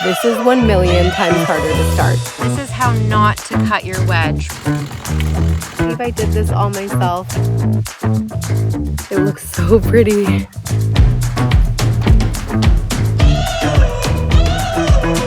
This is 1,000,000 times harder to start. This is how not to cut your wedge. See if I did this all myself. It looks so pretty.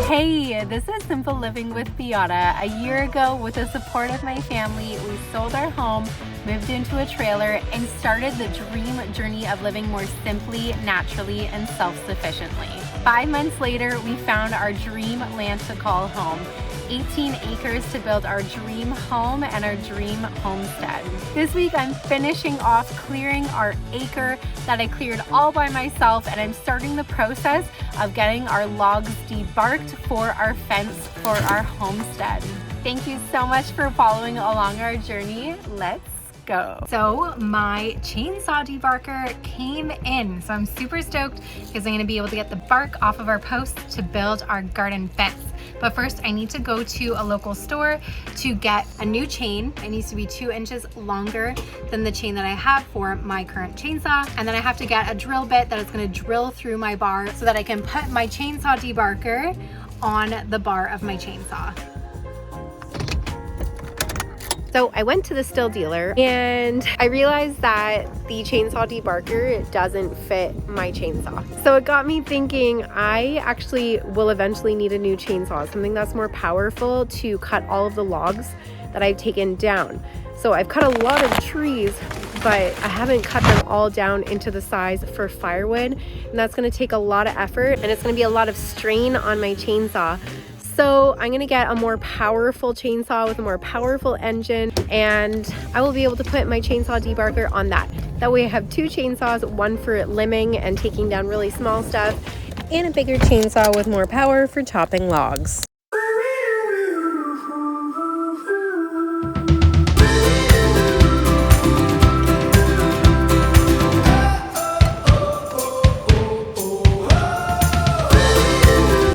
Hey, this is Simple Living with Biata. A year ago, with the support of my family, we sold our home, moved into a trailer, and started the dream journey of living more simply, naturally, and self-sufficiently. 5 months later, we found our dream land to call home. 18 acres to build our dream home and our dream homestead. This week I'm finishing off clearing our acre that I cleared all by myself, and I'm starting the process of getting our logs debarked for our fence for our homestead. Thank you so much for following along our journey. Let's go. So my chainsaw debarker came in, so I'm super stoked because I'm going to be able to get the bark off of our posts to build our garden fence. But first I need to go to a local store to get a new chain. It needs to be 2 inches longer than the chain that I have for my current chainsaw, and then I have to get a drill bit that is going to drill through my bar so that I can put my chainsaw debarker on the bar of my chainsaw. So I went to the still dealer and I realized that the chainsaw debarker doesn't fit my chainsaw. So it got me thinking, I actually will eventually need a new chainsaw, something that's more powerful to cut all of the logs that I've taken down. So I've cut a lot of trees, but I haven't cut them all down into the size for firewood. And that's gonna take a lot of effort, and it's gonna be a lot of strain on my chainsaw. So I'm gonna get a more powerful chainsaw with a more powerful engine, and I will be able to put my chainsaw debarker on that. That way I have 2 chainsaws, one for limbing and taking down really small stuff, and a bigger chainsaw with more power for chopping logs.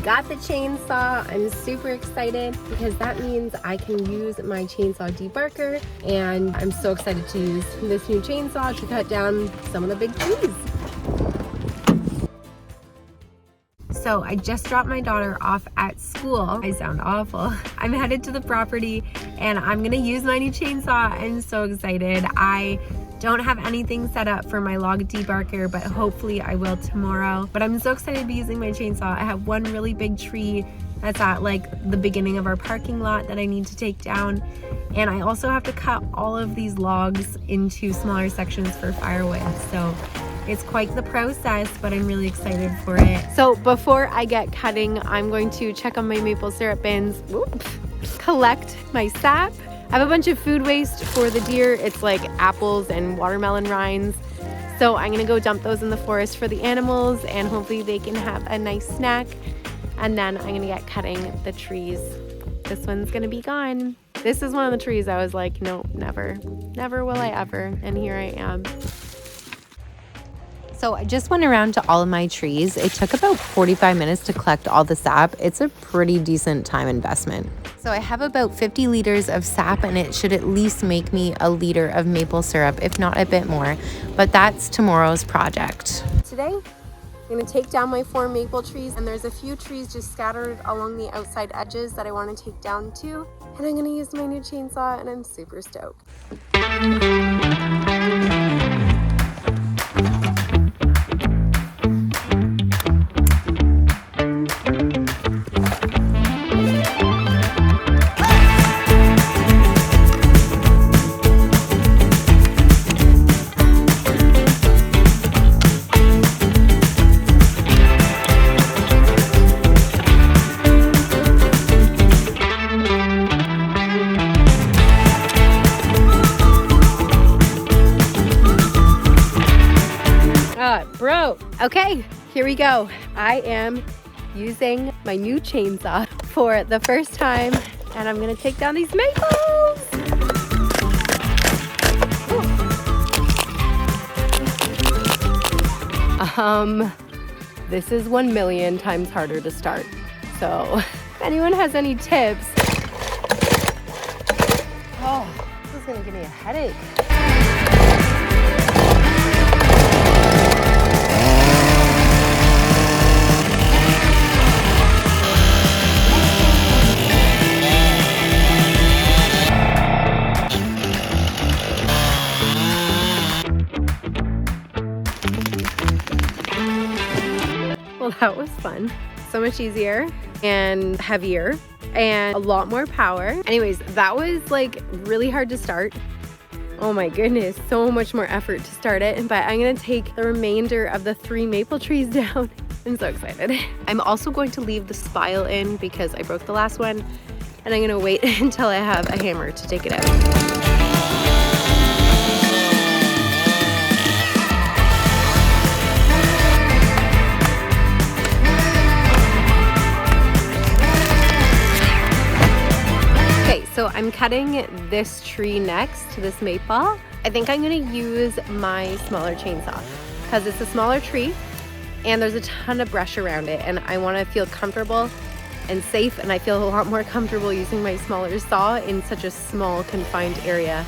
Got the chainsaw. I'm super excited because that means I can use my chainsaw debarker, and I'm so excited to use this new chainsaw to cut down some of the big trees. So I just dropped my daughter off at school. I sound awful. I'm headed to the property and I'm gonna use my new chainsaw. I'm so excited. I don't have anything set up for my log debarker, but hopefully I will tomorrow. But I'm so excited to be using my chainsaw. I have one really big tree that's at like the beginning of our parking lot that I need to take down. And I also have to cut all of these logs into smaller sections for firewood. So it's quite the process, but I'm really excited for it. So before I get cutting, I'm going to check on my maple syrup bins, collect my sap. I have a bunch of food waste for the deer. It's like apples and watermelon rinds. So I'm gonna go dump those in the forest for the animals, and hopefully they can have a nice snack. And then I'm gonna get cutting the trees. This one's gonna be gone. This is one of the trees I was like, no, never will I ever. And here I am. So I just went around to all of my trees. It took about 45 minutes to collect all the sap. It's a pretty decent time investment. So I have about 50 liters of sap, and it should at least make me a liter of maple syrup, if not a bit more. But that's tomorrow's project. Today, I'm gonna take down my 4 maple trees, and there's a few trees just scattered along the outside edges that I wanna take down too. And I'm gonna use my new chainsaw, and I'm super stoked. Bro, okay, here we go. I am using my new chainsaw for the first time, and I'm gonna take down these maples. This is 1,000,000 times harder to start. So if anyone has any tips. Oh, this is gonna give me a headache. Well, that was fun. So much easier and heavier and a lot more power. Anyways, that was like really hard to start. Oh my goodness, so much more effort to start it. But I'm gonna take the remainder of the 3 maple trees down. I'm so excited. I'm also going to leave the spile in because I broke the last one, and I'm gonna wait until I have a hammer to take it out. So I'm cutting this tree next to this maple. I think I'm gonna use my smaller chainsaw because it's a smaller tree and there's a ton of brush around it, and I wanna feel comfortable and safe, and I feel a lot more comfortable using my smaller saw in such a small confined area.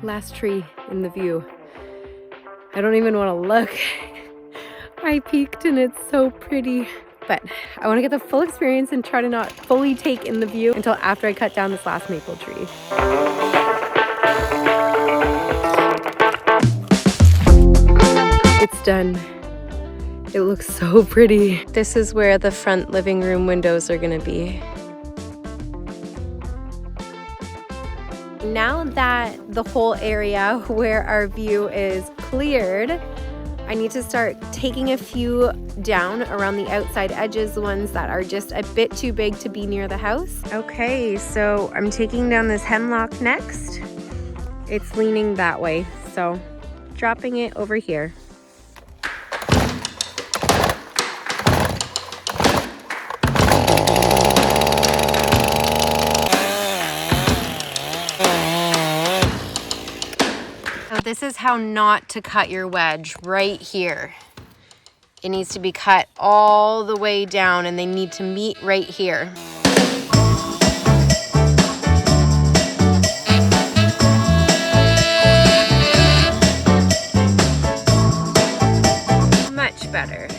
Last tree in the view. I don't even wanna look. I peeked and it's so pretty, but I want to get the full experience and try to not fully take in the view until after I cut down this last maple tree. It's done. It looks so pretty. This is where the front living room windows are going to be. Now that the whole area where our view is cleared, I need to start taking a few down around the outside edges, the ones that are just a bit too big to be near the house. Okay, so I'm taking down this hemlock next. It's leaning that way, so dropping it over here. This is how not to cut your wedge, right here. It needs to be cut all the way down and they need to meet right here. Much better.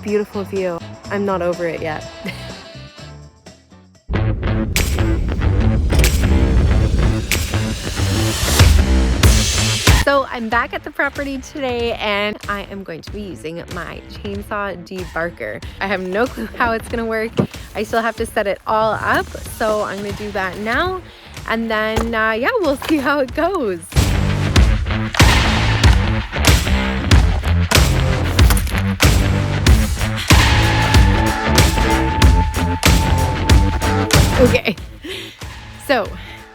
Beautiful view. I'm not over it yet. So I'm back at the property today and I am going to be using my chainsaw debarker. I have no clue how it's gonna work. I still have to set it all up, so I'm gonna do that now, and then yeah, we'll see how it goes. Okay, so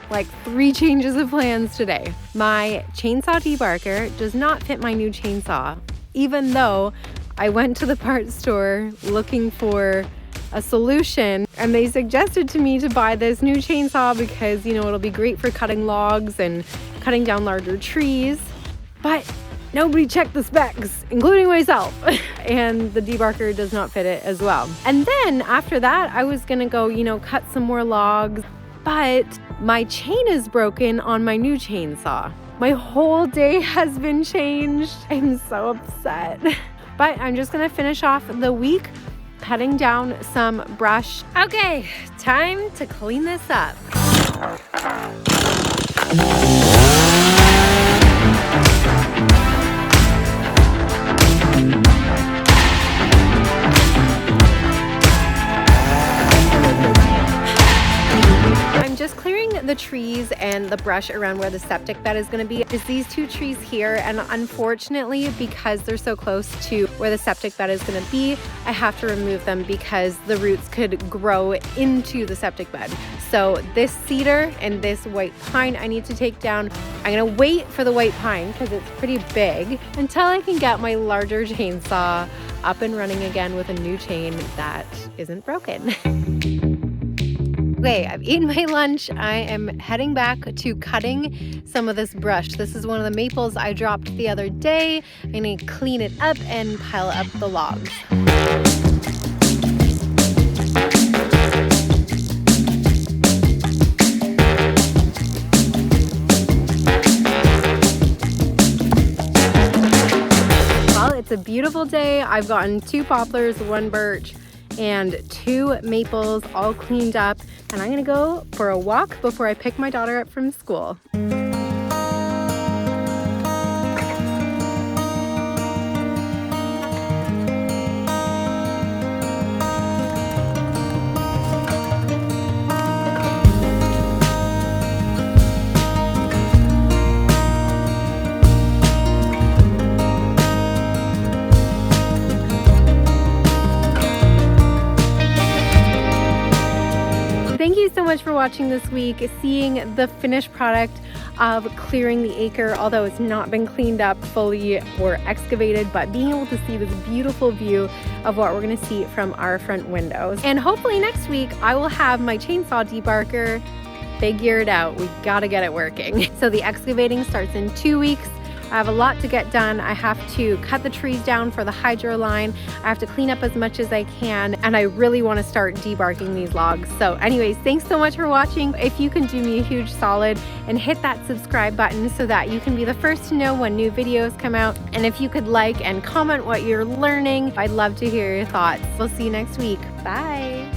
like 3 changes of plans today. My chainsaw debarker does not fit my new chainsaw, even though I went to the parts store looking for a solution, and they suggested to me to buy this new chainsaw because, you know, it'll be great for cutting logs and cutting down larger trees. But nobody checked the specs, including myself, and the debarker does not fit it as well. And then after that, I was gonna go, you know, cut some more logs, but my chain is broken on my new chainsaw. My whole day has been changed. I'm so upset. But I'm just gonna finish off the week cutting down some brush. Okay, time to clean this up. Just clearing the trees and the brush around where the septic bed is going to be. Is these 2 trees here, and unfortunately, because they're so close to where the septic bed is going to be, I have to remove them because the roots could grow into the septic bed. So this cedar and this white pine I need to take down. I'm going to wait for the white pine because it's pretty big until I can get my larger chainsaw up and running again with a new chain that isn't broken. Okay, I've eaten my lunch. I am heading back to cutting some of this brush. This is one of the maples I dropped the other day. I'm gonna clean it up and pile up the logs. It's a beautiful day. I've gotten 2 poplars, 1 birch, and 2 maples all cleaned up. And I'm gonna go for a walk before I pick my daughter up from school. Thank you so much for watching this week, seeing the finished product of clearing the acre, although it's not been cleaned up fully or excavated, but being able to see this beautiful view of what we're gonna see from our front windows. And hopefully next week I will have my chainsaw debarker figured out. We gotta get it working. So the excavating starts in 2 weeks. I have a lot to get done. I have to cut the trees down for the hydro line. I have to clean up as much as I can, and I really want to start debarking these logs. So anyways, thanks so much for watching. If you can do me a huge solid and hit that subscribe button so that you can be the first to know when new videos come out. And if you could like and comment what you're learning, I'd love to hear your thoughts. We'll see you next week. Bye.